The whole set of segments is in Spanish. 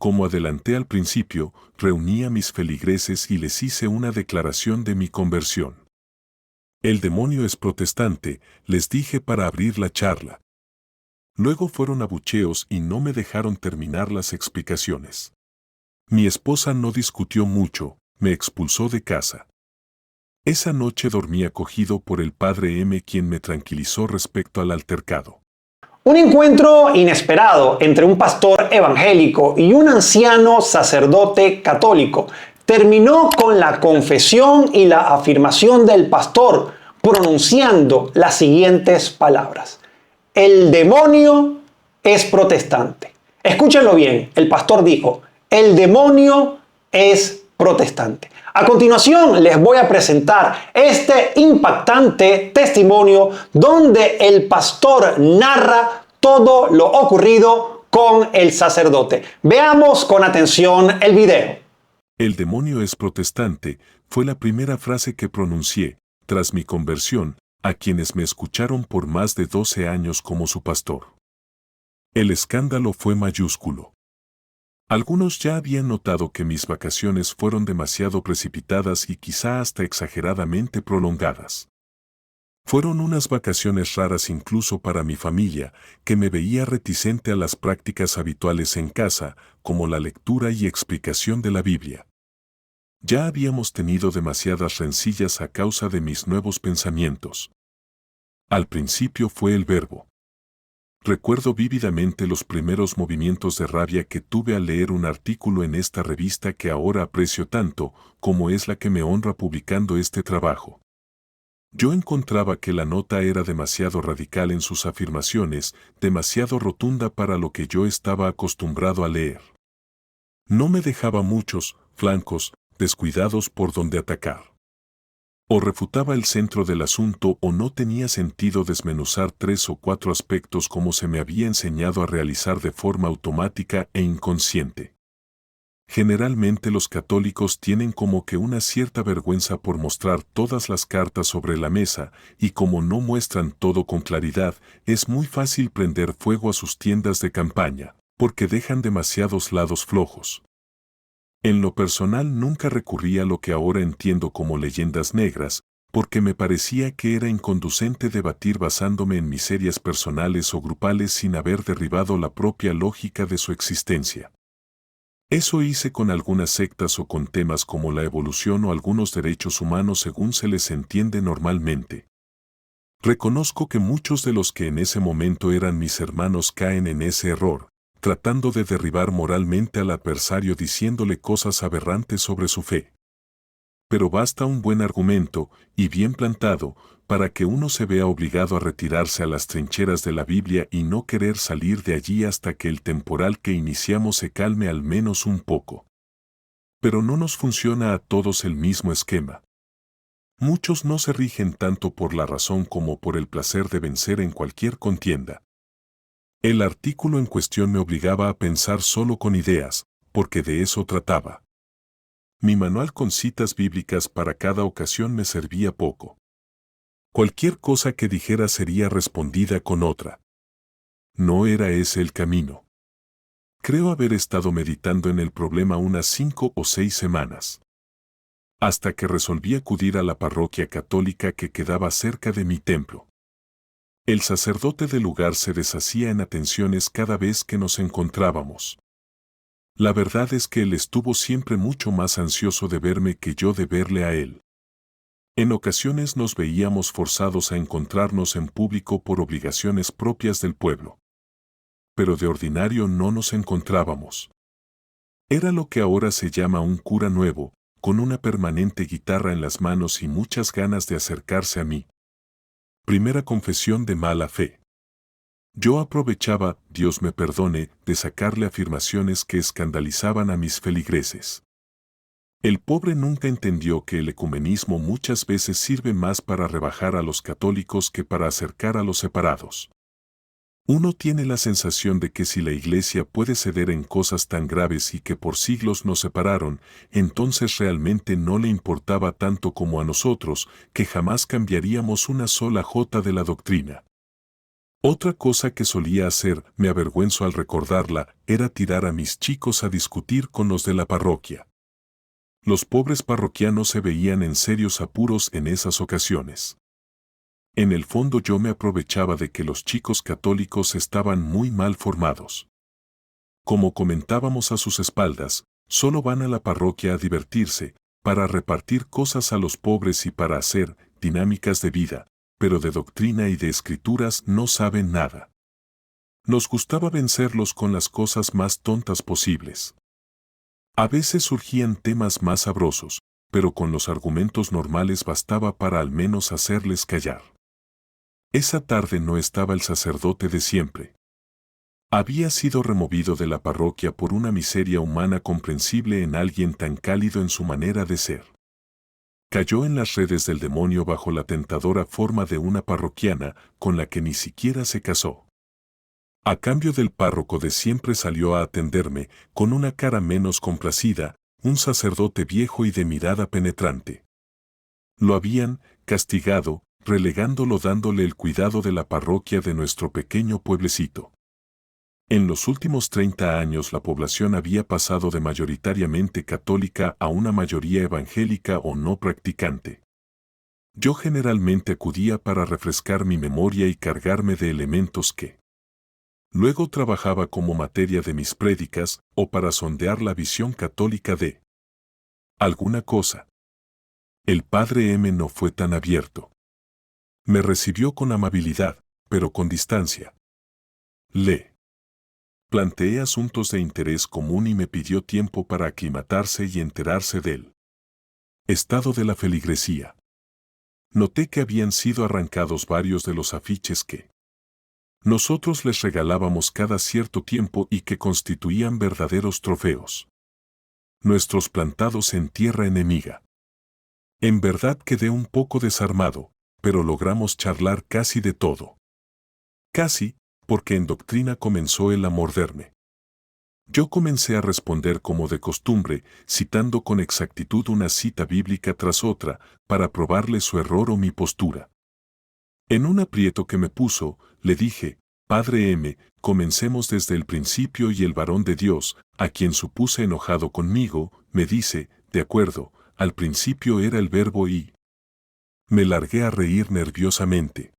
Como adelanté al principio, reuní a mis feligreses y les hice una declaración de mi conversión. El demonio es protestante, les dije para abrir la charla. Luego fueron abucheos y no me dejaron terminar las explicaciones. Mi esposa no discutió mucho, me expulsó de casa. Esa noche dormí acogido por el padre M, quien me tranquilizó respecto al altercado. Un encuentro inesperado entre un pastor evangélico y un anciano sacerdote católico terminó con la confesión y la afirmación del pastor pronunciando las siguientes palabras: el demonio es protestante. Escúchenlo bien, el pastor dijo: el demonio es protestante. A continuación les voy a presentar este impactante testimonio donde el pastor narra todo lo ocurrido con el sacerdote. Veamos con atención el video. El demonio es protestante fue la primera frase que pronuncié tras mi conversión a quienes me escucharon por más de 12 años como su pastor. El escándalo fue mayúsculo. Algunos ya habían notado que mis vacaciones fueron demasiado precipitadas y quizá hasta exageradamente prolongadas. Fueron unas vacaciones raras incluso para mi familia, que me veía reticente a las prácticas habituales en casa, como la lectura y explicación de la Biblia. Ya habíamos tenido demasiadas rencillas a causa de mis nuevos pensamientos. Al principio fue el verbo. Recuerdo vívidamente los primeros movimientos de rabia que tuve al leer un artículo en esta revista que ahora aprecio tanto, como es la que me honra publicando este trabajo. Yo encontraba que la nota era demasiado radical en sus afirmaciones, demasiado rotunda para lo que yo estaba acostumbrado a leer. No me dejaba muchos flancos descuidados por donde atacar. O refutaba el centro del asunto o no tenía sentido desmenuzar 3 o 4 aspectos como se me había enseñado a realizar de forma automática e inconsciente. Generalmente los católicos tienen como que una cierta vergüenza por mostrar todas las cartas sobre la mesa, y como no muestran todo con claridad, es muy fácil prender fuego a sus tiendas de campaña, porque dejan demasiados lados flojos. En lo personal nunca recurrí a lo que ahora entiendo como leyendas negras, porque me parecía que era inconducente debatir basándome en miserias personales o grupales sin haber derribado la propia lógica de su existencia. Eso hice con algunas sectas o con temas como la evolución o algunos derechos humanos según se les entiende normalmente. Reconozco que muchos de los que en ese momento eran mis hermanos caen en ese error, tratando de derribar moralmente al adversario diciéndole cosas aberrantes sobre su fe. Pero basta un buen argumento, y bien plantado, para que uno se vea obligado a retirarse a las trincheras de la Biblia y no querer salir de allí hasta que el temporal que iniciamos se calme al menos un poco. Pero no nos funciona a todos el mismo esquema. Muchos no se rigen tanto por la razón como por el placer de vencer en cualquier contienda. El artículo en cuestión me obligaba a pensar solo con ideas, porque de eso trataba. Mi manual con citas bíblicas para cada ocasión me servía poco. Cualquier cosa que dijera sería respondida con otra. No era ese el camino. Creo haber estado meditando en el problema unas 5 o 6 semanas. Hasta que resolví acudir a la parroquia católica que quedaba cerca de mi templo. El sacerdote del lugar se deshacía en atenciones cada vez que nos encontrábamos. La verdad es que él estuvo siempre mucho más ansioso de verme que yo de verle a él. En ocasiones nos veíamos forzados a encontrarnos en público por obligaciones propias del pueblo. Pero de ordinario no nos encontrábamos. Era lo que ahora se llama un cura nuevo, con una permanente guitarra en las manos y muchas ganas de acercarse a mí. Primera confesión de mala fe. Yo aprovechaba, Dios me perdone, de sacarle afirmaciones que escandalizaban a mis feligreses. El pobre nunca entendió que el ecumenismo muchas veces sirve más para rebajar a los católicos que para acercar a los separados. Uno tiene la sensación de que si la Iglesia puede ceder en cosas tan graves y que por siglos nos separaron, entonces realmente no le importaba tanto como a nosotros, que jamás cambiaríamos una sola jota de la doctrina. Otra cosa que solía hacer, me avergüenzo al recordarla, era tirar a mis chicos a discutir con los de la parroquia. Los pobres parroquianos se veían en serios apuros en esas ocasiones. En el fondo yo me aprovechaba de que los chicos católicos estaban muy mal formados. Como comentábamos a sus espaldas, solo van a la parroquia a divertirse, para repartir cosas a los pobres y para hacer dinámicas de vida, pero de doctrina y de escrituras no saben nada. Nos gustaba vencerlos con las cosas más tontas posibles. A veces surgían temas más sabrosos, pero con los argumentos normales bastaba para al menos hacerles callar. Esa tarde no estaba el sacerdote de siempre. Había sido removido de la parroquia por una miseria humana comprensible en alguien tan cálido en su manera de ser. Cayó en las redes del demonio bajo la tentadora forma de una parroquiana con la que ni siquiera se casó. A cambio del párroco de siempre salió a atenderme, con una cara menos complacida, un sacerdote viejo y de mirada penetrante. Lo habían castigado, relegándolo dándole el cuidado de la parroquia de nuestro pequeño pueblecito. En los últimos 30 años la población había pasado de mayoritariamente católica a una mayoría evangélica o no practicante. Yo generalmente acudía para refrescar mi memoria y cargarme de elementos que luego trabajaba como materia de mis prédicas o para sondear la visión católica de alguna cosa. El padre M no fue tan abierto. Me recibió con amabilidad, pero con distancia. Le planteé asuntos de interés común y me pidió tiempo para aclimatarse y enterarse del estado de la feligresía. Noté que habían sido arrancados varios de los afiches que nosotros les regalábamos cada cierto tiempo y que constituían verdaderos trofeos. Nuestros plantados en tierra enemiga. En verdad quedé un poco desarmado, pero logramos charlar casi de todo. Casi, porque en doctrina comenzó él a morderme. Yo comencé a responder como de costumbre, citando con exactitud una cita bíblica tras otra, para probarle su error o mi postura. En un aprieto que me puso, le dije, Padre M, comencemos desde el principio y el varón de Dios, a quien supuse enojado conmigo, me dice, de acuerdo, al principio era el verbo y... Me largué a reír nerviosamente.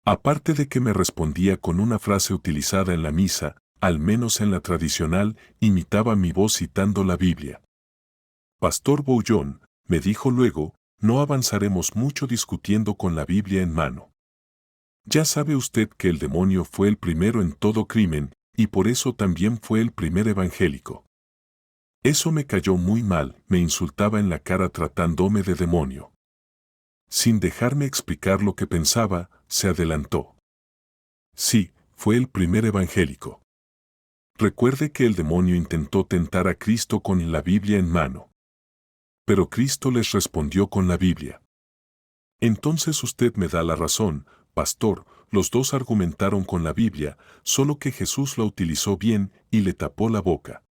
Aparte de que me respondía con una frase utilizada en la misa, al menos en la tradicional, imitaba mi voz citando la Biblia. Pastor Bouillon, me dijo luego, no avanzaremos mucho discutiendo con la Biblia en mano. Ya sabe usted que el demonio fue el primero en todo crimen, y por eso también fue el primer evangélico. Eso me cayó muy mal, me insultaba en la cara tratándome de demonio. Sin dejarme explicar lo que pensaba, se adelantó. Sí, fue el primer evangélico. Recuerde que el demonio intentó tentar a Cristo con la Biblia en mano. Pero Cristo les respondió con la Biblia. Entonces usted me da la razón, pastor, los dos argumentaron con la Biblia, solo que Jesús la utilizó bien y le tapó la boca.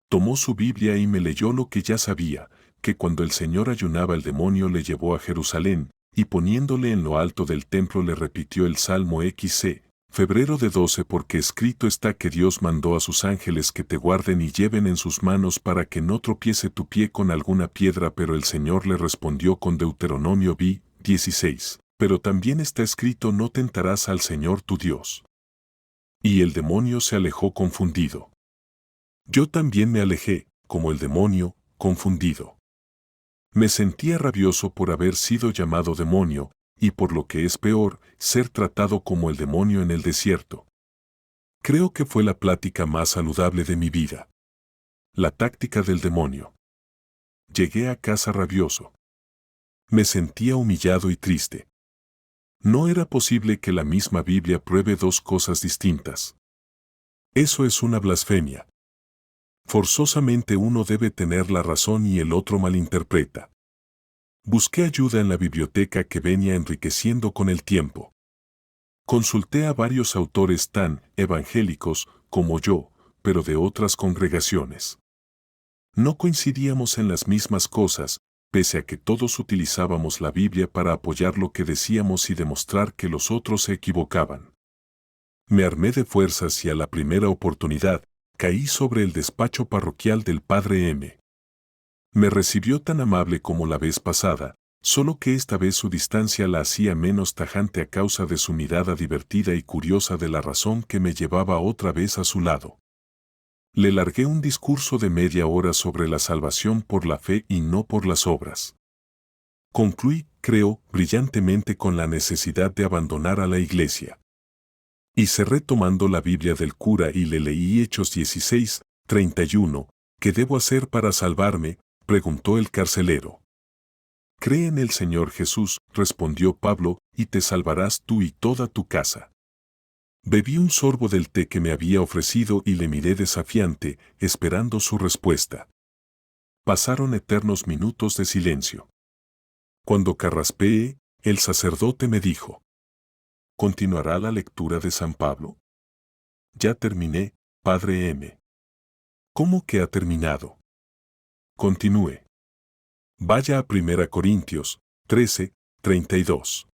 Tomó su Biblia y me leyó lo que ya sabía, que cuando el Señor ayunaba el demonio le llevó a Jerusalén, y poniéndole en lo alto del templo le repitió el Salmo XC, febrero de 12 porque escrito está que Dios mandó a sus ángeles que te guarden y lleven en sus manos para que no tropiece tu pie con alguna piedra, pero el Señor le respondió con Deuteronomio 16, pero también está escrito no tentarás al Señor tu Dios. Y el demonio se alejó confundido. Yo también me alejé, como el demonio, confundido. Me sentía rabioso por haber sido llamado demonio, y por lo que es peor, ser tratado como el demonio en el desierto. Creo que fue la plática más saludable de mi vida. La táctica del demonio. Llegué a casa rabioso. Me sentía humillado y triste. No era posible que la misma Biblia pruebe dos cosas distintas. Eso es una blasfemia. Forzosamente uno debe tener la razón y el otro malinterpreta. Busqué ayuda en la biblioteca que venía enriqueciendo con el tiempo. Consulté a varios autores tan evangélicos como yo, pero de otras congregaciones. No coincidíamos en las mismas cosas, pese a que todos utilizábamos la Biblia para apoyar lo que decíamos y demostrar que los otros se equivocaban. Me armé de fuerzas y a la primera oportunidad, caí sobre el despacho parroquial del padre M. Me recibió tan amable como la vez pasada, solo que esta vez su distancia la hacía menos tajante a causa de su mirada divertida y curiosa de la razón que me llevaba otra vez a su lado. Le largué un discurso de media hora sobre la salvación por la fe y no por las obras. Concluí, creo, brillantemente con la necesidad de abandonar a la iglesia. Y cerré tomando la Biblia del cura y le leí Hechos 16, 31, ¿qué debo hacer para salvarme?, preguntó el carcelero. Cree en el Señor Jesús, respondió Pablo, y te salvarás tú y toda tu casa. Bebí un sorbo del té que me había ofrecido y le miré desafiante, esperando su respuesta. Pasaron eternos minutos de silencio. Cuando carraspeé, el sacerdote me dijo: ¿continuará la lectura de San Pablo? Ya terminé, padre M. ¿Cómo que ha terminado? Continúe. Vaya a 1 Corintios 13, 32.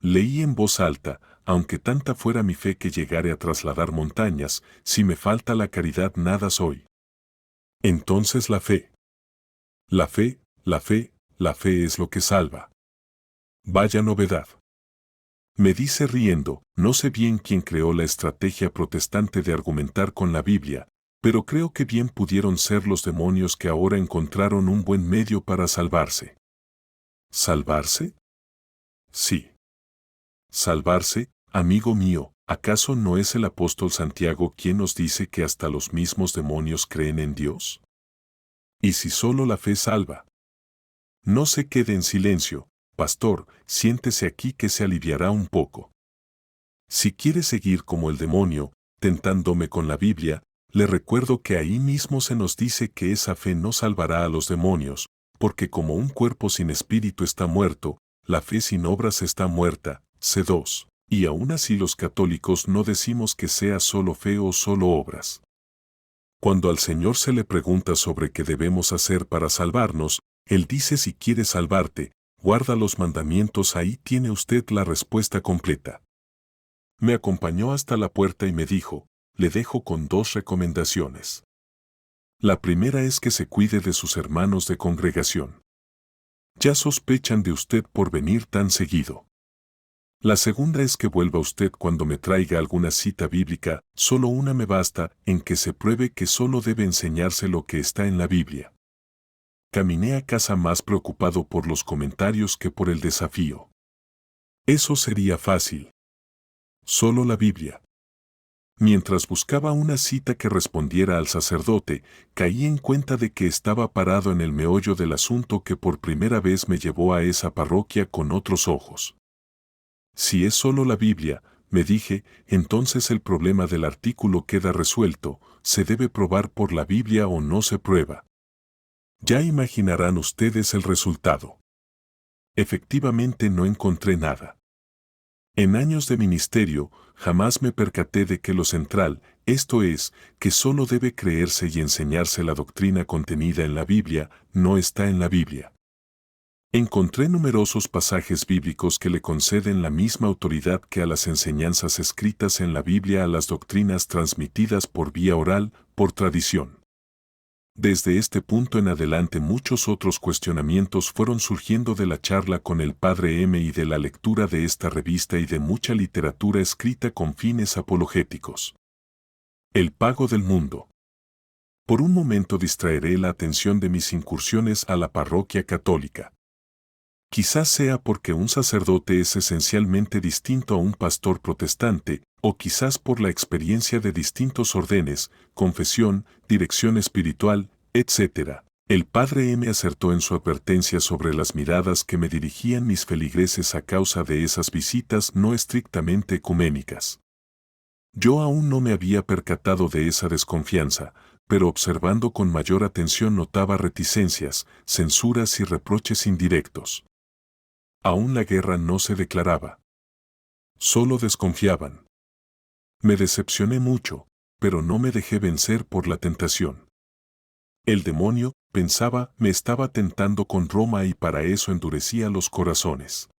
Leí en voz alta: aunque tanta fuera mi fe que llegare a trasladar montañas, si me falta la caridad nada soy. Entonces la fe. La fe, la fe, la fe es lo que salva. Vaya novedad. Me dice riendo, no sé bien quién creó la estrategia protestante de argumentar con la Biblia, pero creo que bien pudieron ser los demonios que ahora encontraron un buen medio para salvarse. ¿Salvarse? Sí. Salvarse, amigo mío, ¿acaso no es el apóstol Santiago quien nos dice que hasta los mismos demonios creen en Dios? ¿Y si solo la fe salva? No se quede en silencio, pastor, siéntese aquí que se aliviará un poco. Si quiere seguir como el demonio, tentándome con la Biblia, le recuerdo que ahí mismo se nos dice que esa fe no salvará a los demonios, porque como un cuerpo sin espíritu está muerto, la fe sin obras está muerta. C2. Y aún así los católicos no decimos que sea solo fe o solo obras. Cuando al Señor se le pregunta sobre qué debemos hacer para salvarnos, Él dice: si quieres salvarte, guarda los mandamientos. Ahí tiene usted la respuesta completa. Me acompañó hasta la puerta y me dijo: le dejo con 2 recomendaciones. La primera es que se cuide de sus hermanos de congregación. Ya sospechan de usted por venir tan seguido. La segunda es que vuelva usted cuando me traiga alguna cita bíblica, solo una me basta, en que se pruebe que solo debe enseñarse lo que está en la Biblia. Caminé a casa más preocupado por los comentarios que por el desafío. Eso sería fácil. Solo la Biblia. Mientras buscaba una cita que respondiera al sacerdote, caí en cuenta de que estaba parado en el meollo del asunto que por primera vez me llevó a esa parroquia con otros ojos. Si es solo la Biblia, me dije, entonces el problema del artículo queda resuelto: se debe probar por la Biblia o no se prueba. Ya imaginarán ustedes el resultado. Efectivamente no encontré nada. En años de ministerio, jamás me percaté de que lo central, esto es, que solo debe creerse y enseñarse la doctrina contenida en la Biblia, no está en la Biblia. Encontré numerosos pasajes bíblicos que le conceden la misma autoridad que a las enseñanzas escritas en la Biblia, a las doctrinas transmitidas por vía oral, por tradición. Desde este punto en adelante muchos otros cuestionamientos fueron surgiendo de la charla con el padre M y de la lectura de esta revista y de mucha literatura escrita con fines apologéticos. El pago del mundo. Por un momento distraeré la atención de mis incursiones a la parroquia católica. Quizás sea porque un sacerdote es esencialmente distinto a un pastor protestante, o quizás por la experiencia de distintos órdenes, confesión, dirección espiritual, etc. El padre M acertó en su advertencia sobre las miradas que me dirigían mis feligreses a causa de esas visitas no estrictamente ecuménicas. Yo aún no me había percatado de esa desconfianza, pero observando con mayor atención notaba reticencias, censuras y reproches indirectos. Aún la guerra no se declaraba. Solo desconfiaban. Me decepcioné mucho, pero no me dejé vencer por la tentación. El demonio, pensaba, me estaba tentando con Roma y para eso endurecía los corazones.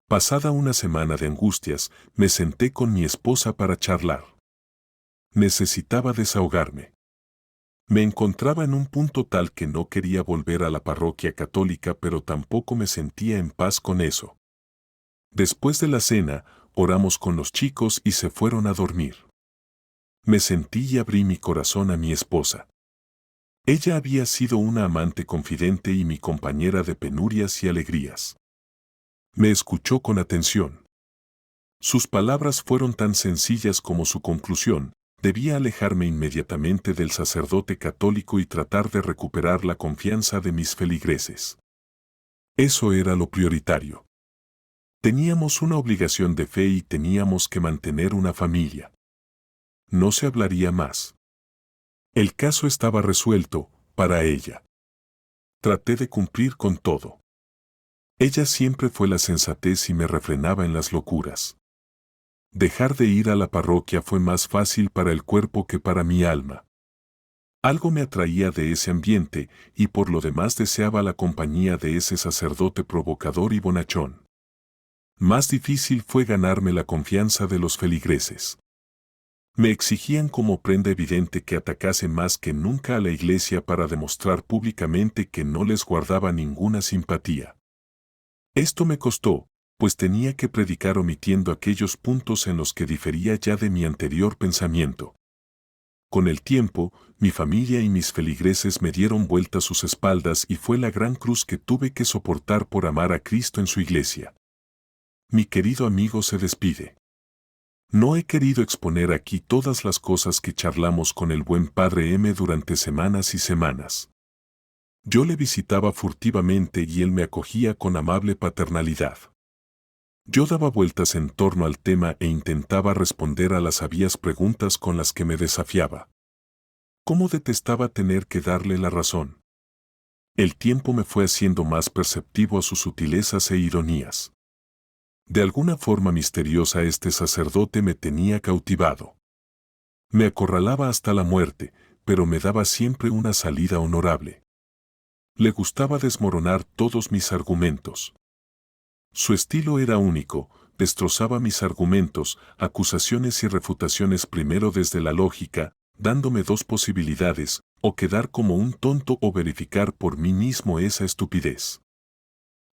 Pasada una semana de angustias, me senté con mi esposa para charlar. Necesitaba desahogarme. Me encontraba en un punto tal que no quería volver a la parroquia católica, pero tampoco me sentía en paz con eso. Después de la cena, oramos con los chicos y se fueron a dormir. Me sentí y abrí mi corazón a mi esposa. Ella había sido una amante confidente y mi compañera de penurias y alegrías. Me escuchó con atención. Sus palabras fueron tan sencillas como su conclusión: debía alejarme inmediatamente del sacerdote católico y tratar de recuperar la confianza de mis feligreses. Eso era lo prioritario. Teníamos una obligación de fe y teníamos que mantener una familia. No se hablaría más. El caso estaba resuelto, para ella. Traté de cumplir con todo. Ella siempre fue la sensatez y me refrenaba en las locuras. Dejar de ir a la parroquia fue más fácil para el cuerpo que para mi alma. Algo me atraía de ese ambiente y por lo demás deseaba la compañía de ese sacerdote provocador y bonachón. Más difícil fue ganarme la confianza de los feligreses. Me exigían como prenda evidente que atacase más que nunca a la iglesia para demostrar públicamente que no les guardaba ninguna simpatía. Esto me costó, pues tenía que predicar omitiendo aquellos puntos en los que difería ya de mi anterior pensamiento. Con el tiempo, mi familia y mis feligreses me dieron vuelta sus espaldas y fue la gran cruz que tuve que soportar por amar a Cristo en su iglesia. Mi querido amigo se despide. No he querido exponer aquí todas las cosas que charlamos con el buen Padre M durante semanas y semanas. Yo le visitaba furtivamente y él me acogía con amable paternalidad. Yo daba vueltas en torno al tema e intentaba responder a las sabias preguntas con las que me desafiaba. ¿Cómo detestaba tener que darle la razón? El tiempo me fue haciendo más perceptivo a sus sutilezas e ironías. De alguna forma misteriosa este sacerdote me tenía cautivado. Me acorralaba hasta la muerte, pero me daba siempre una salida honorable. Le gustaba desmoronar todos mis argumentos. Su estilo era único, destrozaba mis argumentos, acusaciones y refutaciones primero desde la lógica, dándome dos posibilidades, o quedar como un tonto o verificar por mí mismo esa estupidez.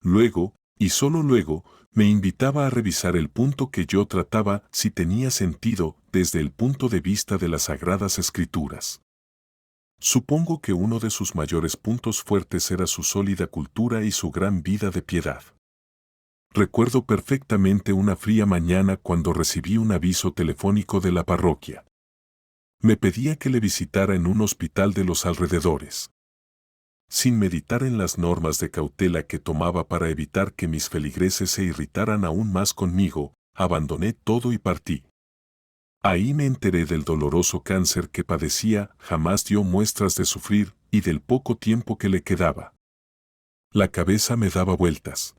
Luego, y solo luego, me invitaba a revisar el punto que yo trataba si tenía sentido desde el punto de vista de las Sagradas Escrituras. Supongo que uno de sus mayores puntos fuertes era su sólida cultura y su gran vida de piedad. Recuerdo perfectamente una fría mañana cuando recibí un aviso telefónico de la parroquia. Me pedía que le visitara en un hospital de los alrededores. Sin meditar en las normas de cautela que tomaba para evitar que mis feligreses se irritaran aún más conmigo, abandoné todo y partí. Ahí me enteré del doloroso cáncer que padecía, jamás dio muestras de sufrir, y del poco tiempo que le quedaba. La cabeza me daba vueltas.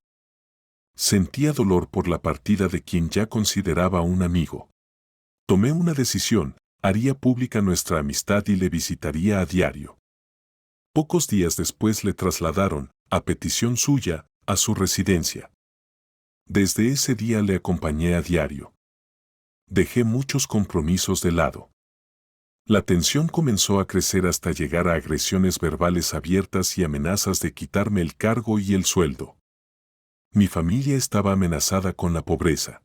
Sentía dolor por la partida de quien ya consideraba un amigo. Tomé una decisión, haría pública nuestra amistad y le visitaría a diario. Pocos días después le trasladaron, a petición suya, a su residencia. Desde ese día le acompañé a diario. Dejé muchos compromisos de lado. La tensión comenzó a crecer hasta llegar a agresiones verbales abiertas y amenazas de quitarme el cargo y el sueldo. Mi familia estaba amenazada con la pobreza.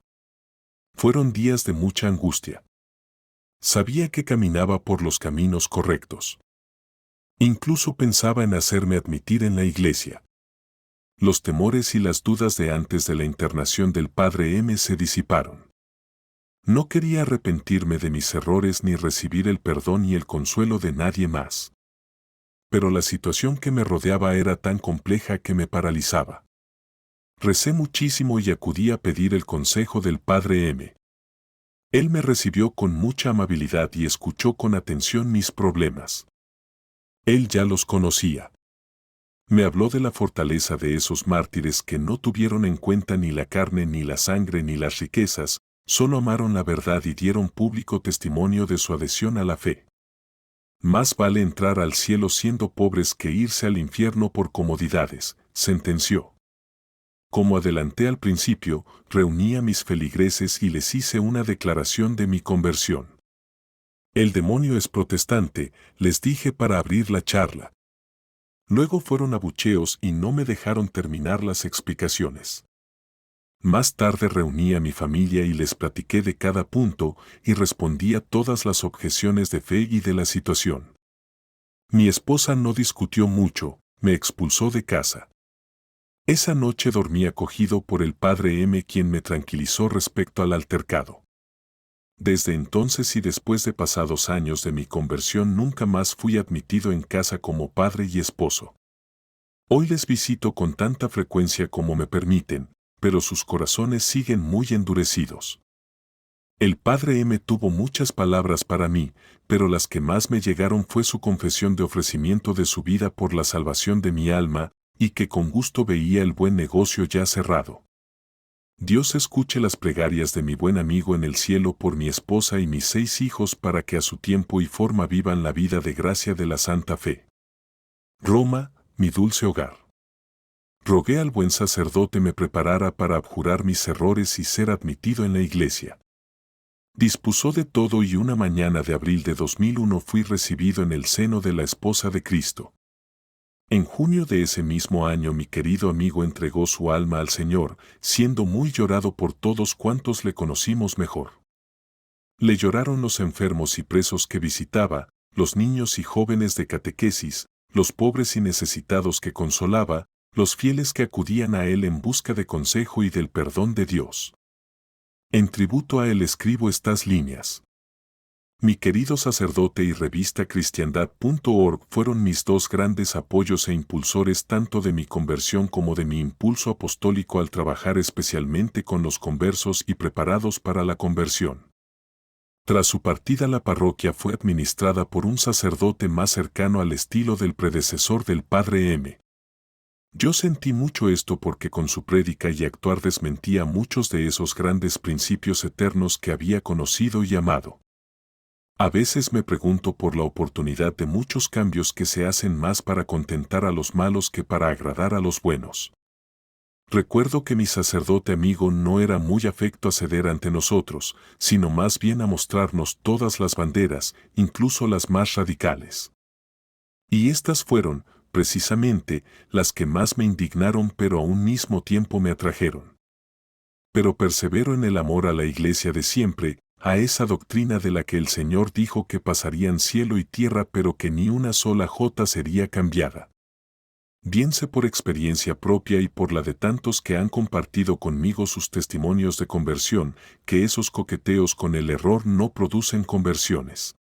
Fueron días de mucha angustia. Sabía que caminaba por los caminos correctos. Incluso pensaba en hacerme admitir en la iglesia. Los temores y las dudas de antes de la internación del Padre M se disiparon. No quería arrepentirme de mis errores ni recibir el perdón y el consuelo de nadie más. Pero la situación que me rodeaba era tan compleja que me paralizaba. Recé muchísimo y acudí a pedir el consejo del Padre M. Él me recibió con mucha amabilidad y escuchó con atención mis problemas. Él ya los conocía. Me habló de la fortaleza de esos mártires que no tuvieron en cuenta ni la carne ni la sangre ni las riquezas, solo amaron la verdad y dieron público testimonio de su adhesión a la fe. Más vale entrar al cielo siendo pobres que irse al infierno por comodidades, sentenció. Como adelanté al principio, reuní a mis feligreses y les hice una declaración de mi conversión. El demonio es protestante, les dije para abrir la charla. Luego fueron abucheos y no me dejaron terminar las explicaciones. Más tarde reuní a mi familia y les platiqué de cada punto y respondí a todas las objeciones de fe y de la situación. Mi esposa no discutió mucho, me expulsó de casa. Esa noche dormí acogido por el padre M, quien me tranquilizó respecto al altercado. Desde entonces y después de pasados años de mi conversión nunca más fui admitido en casa como padre y esposo. Hoy les visito con tanta frecuencia como me permiten, pero sus corazones siguen muy endurecidos. El padre M tuvo muchas palabras para mí, pero las que más me llegaron fue su confesión de ofrecimiento de su vida por la salvación de mi alma, y que con gusto veía el buen negocio ya cerrado. Dios escuche las plegarias de mi buen amigo en el cielo por mi esposa y mis 6 hijos para que a su tiempo y forma vivan la vida de gracia de la santa fe. Roma, mi dulce hogar. Rogué al buen sacerdote me preparara para abjurar mis errores y ser admitido en la iglesia. Dispuso de todo y una mañana de abril de 2001 fui recibido en el seno de la esposa de Cristo. En junio de ese mismo año mi querido amigo entregó su alma al Señor, siendo muy llorado por todos cuantos le conocimos mejor. Le lloraron los enfermos y presos que visitaba, los niños y jóvenes de catequesis, los pobres y necesitados que consolaba, los fieles que acudían a él en busca de consejo y del perdón de Dios. En tributo a él escribo estas líneas. Mi querido sacerdote y revista cristiandad.org fueron mis 2 grandes apoyos e impulsores tanto de mi conversión como de mi impulso apostólico al trabajar especialmente con los conversos y preparados para la conversión. Tras su partida la parroquia fue administrada por un sacerdote más cercano al estilo del predecesor del padre M. Yo sentí mucho esto porque con su prédica y actuar desmentía muchos de esos grandes principios eternos que había conocido y amado. A veces me pregunto por la oportunidad de muchos cambios que se hacen más para contentar a los malos que para agradar a los buenos. Recuerdo que mi sacerdote amigo no era muy afecto a ceder ante nosotros, sino más bien a mostrarnos todas las banderas, incluso las más radicales. Y estas fueron, precisamente, las que más me indignaron pero a un mismo tiempo me atrajeron. Pero persevero en el amor a la iglesia de siempre, a esa doctrina de la que el Señor dijo que pasarían cielo y tierra pero que ni una sola jota sería cambiada. Bien sé por experiencia propia y por la de tantos que han compartido conmigo sus testimonios de conversión, que esos coqueteos con el error no producen conversiones.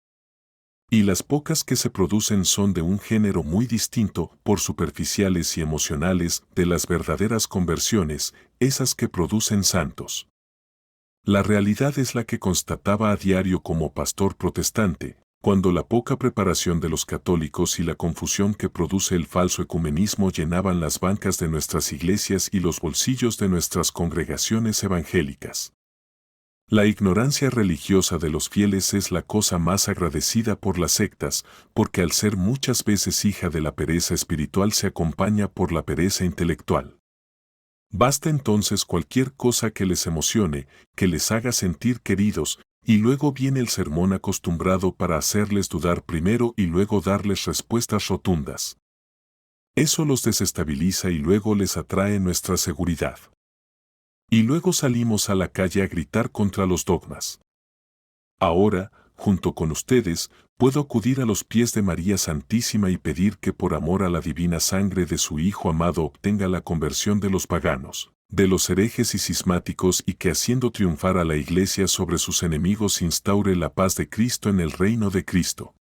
Y las pocas que se producen son de un género muy distinto, por superficiales y emocionales, de las verdaderas conversiones, esas que producen santos. La realidad es la que constataba a diario como pastor protestante, cuando la poca preparación de los católicos y la confusión que produce el falso ecumenismo llenaban las bancas de nuestras iglesias y los bolsillos de nuestras congregaciones evangélicas. La ignorancia religiosa de los fieles es la cosa más agradecida por las sectas, porque al ser muchas veces hija de la pereza espiritual se acompaña por la pereza intelectual. Basta entonces cualquier cosa que les emocione, que les haga sentir queridos, y luego viene el sermón acostumbrado para hacerles dudar primero y luego darles respuestas rotundas. Eso los desestabiliza y luego les atrae nuestra seguridad. Y luego salimos a la calle a gritar contra los dogmas. Ahora, junto con ustedes, puedo acudir a los pies de María Santísima y pedir que por amor a la divina sangre de su Hijo amado obtenga la conversión de los paganos, de los herejes y cismáticos y que haciendo triunfar a la Iglesia sobre sus enemigos instaure la paz de Cristo en el reino de Cristo.